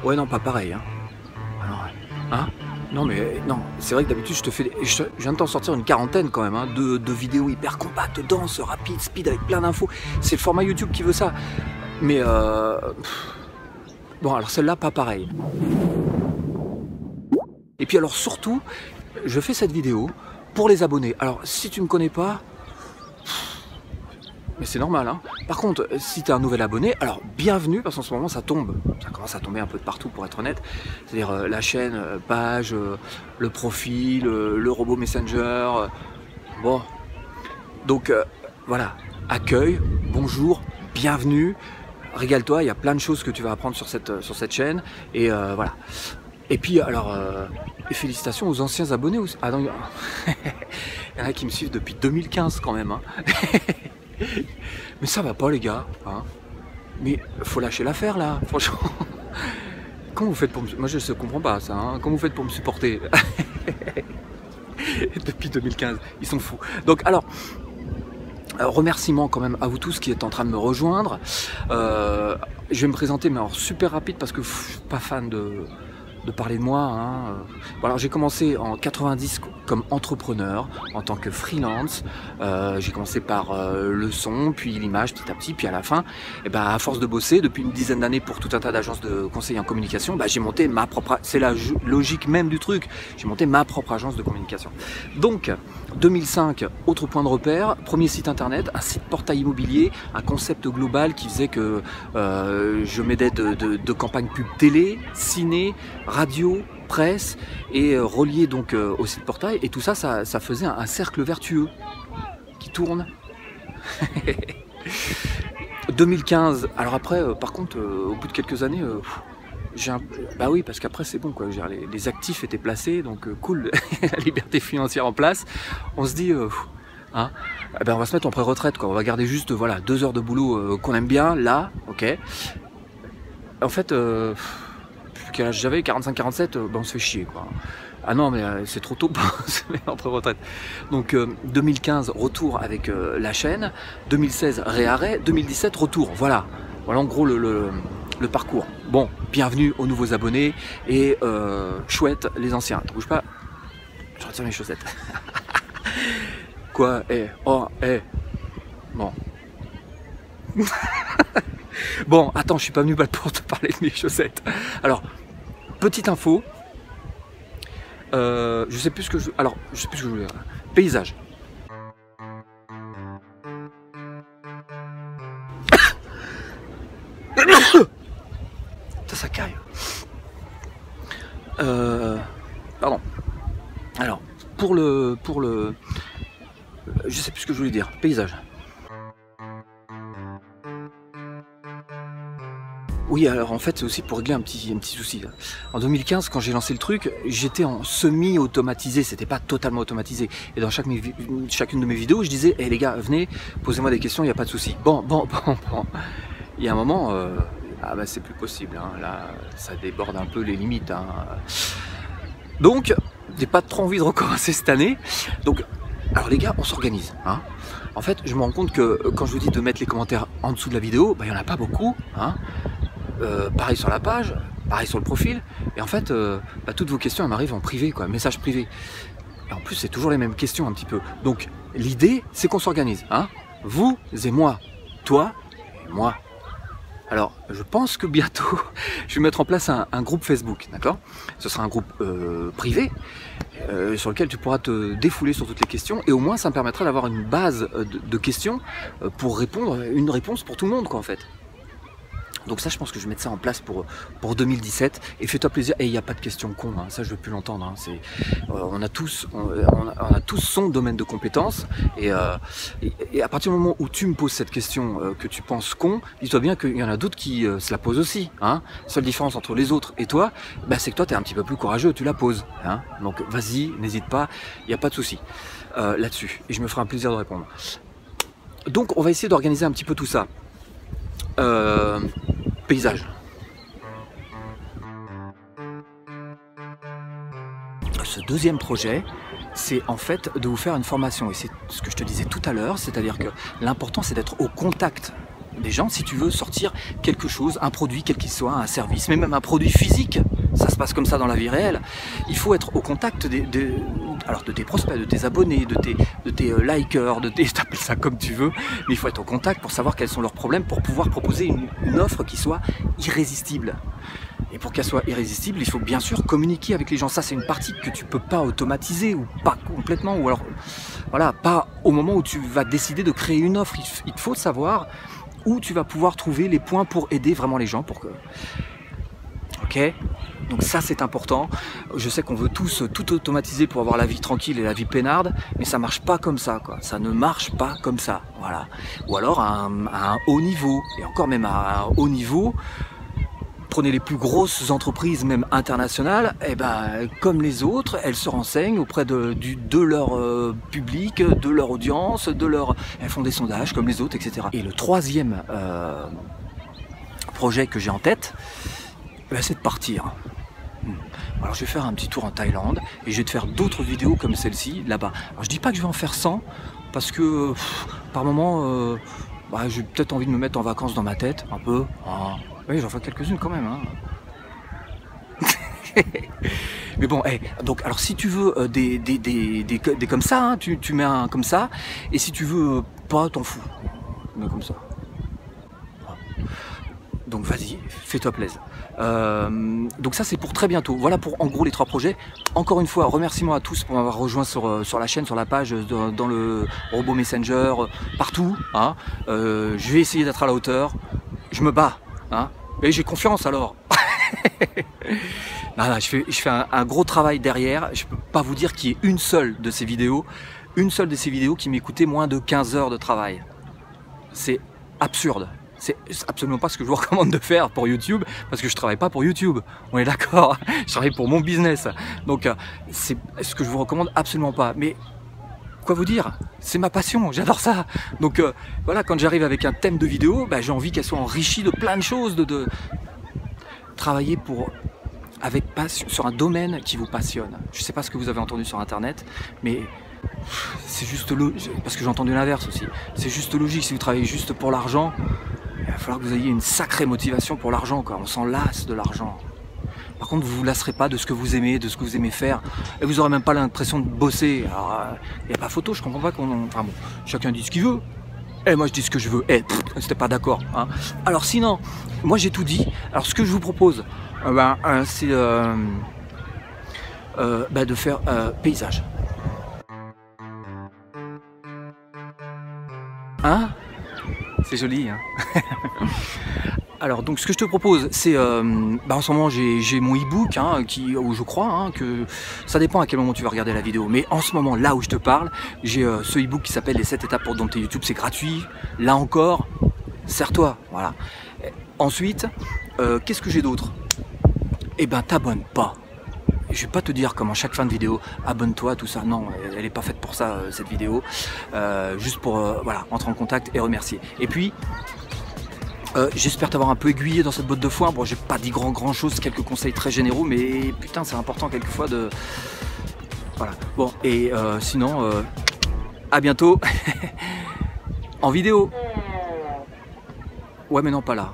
Ouais, non, pas pareil. Hein. Alors, hein? Non, mais non, c'est vrai que d'habitude, je viens de t'en sortir une quarantaine quand même, hein, de vidéos hyper compactes, denses, rapides, speed, avec plein d'infos. C'est le format YouTube qui veut ça. Mais bon, alors celle-là, pas pareil. Et puis alors surtout, je fais cette vidéo pour les abonnés. Alors si tu me connais pas, mais c'est normal, hein. Par contre, si tu es un nouvel abonné, alors bienvenue, parce qu'en ce moment ça tombe, ça commence à tomber un peu de partout pour être honnête. C'est-à-dire la chaîne, page, le profil, le robot Messenger, bon. Donc voilà, accueil, bonjour, bienvenue, régale-toi, il y a plein de choses que tu vas apprendre sur cette chaîne, et voilà. Et puis alors, félicitations aux anciens abonnés aussi. Ah non, il y en a qui me suivent depuis 2015 quand même, hein. Mais ça va pas les gars, hein. Mais faut lâcher l'affaire là, franchement. Comment vous faites pour me... Moi je ne comprends pas ça, hein. Comment vous faites pour me supporter? Depuis 2015, ils sont fous. Donc alors, remerciements quand même à vous tous qui êtes en train de me rejoindre. Je vais me présenter, mais alors super rapide parce que je suis pas fan de parler de moi, hein. Bon, alors j'ai commencé en 90 comme entrepreneur, en tant que freelance. J'ai commencé par le son, puis l'image petit à petit, puis à la fin, et ben, à force de bosser depuis une dizaine d'années pour tout un tas d'agences de conseil en communication, ben, j'ai monté ma propre, c'est la logique même du truc, j'ai monté ma propre agence de communication. Donc 2005, autre point de repère, premier site internet, un site portail immobilier, un concept global qui faisait que je m'aidais de campagnes pub télé, ciné, radio, presse, et relié donc au site portail, et tout ça, ça faisait un cercle vertueux qui tourne. 2015, alors après, par contre, au bout de quelques années, bah oui, parce qu'après c'est bon quoi, les actifs étaient placés, donc cool, la liberté financière en place, on se dit, hein, eh ben on va se mettre en pré-retraite quoi, on va garder juste voilà 2 heures de boulot qu'on aime bien, là, ok. En fait, quel âge j'avais, 45-47, ben on se fait chier quoi. Ah non mais c'est trop tôt pour se mettre en pré-retraite. Donc 2015, retour avec la chaîne, 2016, réarrêt, 2017, retour, voilà. Voilà en gros le parcours. Bon, bienvenue aux nouveaux abonnés et chouette les anciens. Ne bouge pas, je retire mes chaussettes. Quoi? Oh, bon. Bon, attends, je suis pas venu pour te parler de mes chaussettes. Alors, petite info. Je sais plus ce que je... Alors, je sais plus ce que je voulais dire. Paysage. Ça caille. Pardon. Alors, pour le... Je sais plus ce que je voulais dire. Paysage. Oui, alors en fait, c'est aussi pour régler un petit souci. En 2015, quand j'ai lancé le truc, j'étais en semi-automatisé, c'était pas totalement automatisé. Et dans chacune de mes vidéos, je disais, les gars, venez, posez-moi des questions, il n'y a pas de souci. Bon. Il y a un moment, ah bah c'est plus possible, hein. Là, ça déborde un peu les limites, hein. Donc, j'ai pas trop envie de recommencer cette année. Donc, alors les gars, on s'organise, hein. En fait, je me rends compte que quand je vous dis de mettre les commentaires en dessous de la vidéo, bah, il n'y en a pas beaucoup, hein. Pareil sur la page, pareil sur le profil, et en fait bah, toutes vos questions elles m'arrivent en privé quoi, message privé, et en plus c'est toujours les mêmes questions un petit peu, donc l'idée c'est qu'on s'organise, hein, vous et moi, toi et moi. Alors je pense que bientôt je vais mettre en place un groupe Facebook, d'accord, ce sera un groupe privé sur lequel tu pourras te défouler sur toutes les questions, et au moins ça me permettra d'avoir une base de questions pour répondre, une réponse pour tout le monde quoi en fait. Donc ça, je pense que je vais mettre ça en place pour 2017. Et fais-toi plaisir. Et il n'y a pas de questions cons, hein. Ça, je veux plus l'entendre, hein. On a tous son domaine de compétences. Et à partir du moment où tu me poses cette question que tu penses con, dis-toi bien qu'il y en a d'autres qui se la posent aussi, hein. Seule différence entre les autres et toi, bah, c'est que toi, tu es un petit peu plus courageux, tu la poses, hein. Donc vas-y, n'hésite pas, il n'y a pas de souci là-dessus. Et je me ferai un plaisir de répondre. Donc on va essayer d'organiser un petit peu tout ça. Paysage. Ce deuxième projet, c'est en fait de vous faire une formation, et c'est ce que je te disais tout à l'heure, c'est-à-dire que l'important c'est d'être au contact des gens si tu veux sortir quelque chose, un produit quel qu'il soit, un service, mais même un produit physique. Ça se passe comme ça dans la vie réelle. Il faut être au contact alors de tes prospects, de tes abonnés, de tes likers, t'appelles ça comme tu veux, mais il faut être au contact pour savoir quels sont leurs problèmes, pour pouvoir proposer une offre qui soit irrésistible. Et pour qu'elle soit irrésistible, il faut bien sûr communiquer avec les gens. Ça, c'est une partie que tu peux pas automatiser, ou pas complètement, ou alors, voilà, pas au moment où tu vas décider de créer une offre. Il faut savoir où tu vas pouvoir trouver les points pour aider vraiment les gens, pour que... Ok, donc ça c'est important. Je sais qu'on veut tous tout automatiser pour avoir la vie tranquille et la vie peinarde, mais ça marche pas comme ça, quoi. Ça ne marche pas comme ça, voilà. Ou alors à un haut niveau, et encore même à un haut niveau, prenez les plus grosses entreprises, même internationales, et ben comme les autres, elles se renseignent auprès de leur public, de leur audience, elles font des sondages comme les autres, etc. Et le troisième projet que j'ai en tête, c'est de partir. Alors je vais faire un petit tour en Thaïlande et je vais te faire d'autres vidéos comme celle-ci là-bas. Alors je dis pas que je vais en faire 100 parce que par moment j'ai peut-être envie de me mettre en vacances dans ma tête un peu. Oui, j'en fais quelques-unes quand même. Mais bon, donc alors si tu veux des comme ça, hein, tu mets un comme ça, et si tu veux pas, t'en fous. Mais comme ça. Donc vas-y, fais-toi plaisir. Donc ça c'est pour très bientôt. Voilà pour en gros les 3 projets. Encore une fois, remerciements à tous pour m'avoir rejoint sur la chaîne, sur la page, dans le robot Messenger, partout. Hein. Je vais essayer d'être à la hauteur. Je me bats. Hein. Et j'ai confiance alors. Non, je fais un gros travail derrière. Je peux pas vous dire qu'il y ait une seule de ces vidéos qui m'ait coûté moins de 15 heures de travail. C'est absurde. C'est absolument pas ce que je vous recommande de faire pour YouTube, parce que je travaille pas pour YouTube, on est d'accord, je travaille pour mon business. Donc c'est ce que je vous recommande absolument pas. Mais quoi vous dire, c'est ma passion, j'adore ça. Donc voilà, quand j'arrive avec un thème de vidéo, j'ai envie qu'elle soit enrichie de plein de choses, de travailler avec passion sur un domaine qui vous passionne. Je sais pas ce que vous avez entendu sur internet, mais c'est juste logique, parce que j'ai entendu l'inverse aussi. C'est juste logique, si vous travaillez juste pour l'argent, il va falloir que vous ayez une sacrée motivation pour l'argent, quoi. On s'en lasse de l'argent. Par contre, vous vous lasserez pas de ce que vous aimez, de ce que vous aimez faire, et vous aurez même pas l'impression de bosser. Alors, il n'y a pas photo, je comprends pas qu'on... Enfin bon, chacun dit ce qu'il veut. Et moi je dis ce que je veux. C'était pas d'accord. Hein. Alors sinon, moi j'ai tout dit. Alors ce que je vous propose, c'est de faire paysage. Hein? C'est joli, hein. Alors donc ce que je te propose, c'est en ce moment j'ai mon e-book où je crois que ça dépend à quel moment tu vas regarder la vidéo, mais en ce moment là où je te parle, j'ai ce e-book qui s'appelle les 7 étapes pour dompter YouTube. C'est gratuit, là encore, sers-toi, voilà. Ensuite, qu'est-ce que j'ai d'autre? T'abonnes pas. Je vais pas te dire comme à chaque fin de vidéo, abonne-toi, tout ça. Non, elle est pas faite pour ça, cette vidéo. Juste pour entrer en contact et remercier. Et puis, j'espère t'avoir un peu aiguillé dans cette botte de foin. Bon, j'ai pas dit grand chose, quelques conseils très généraux, mais putain, c'est important quelquefois de... Voilà. Bon, et sinon, à bientôt en vidéo. Ouais, mais non, pas là.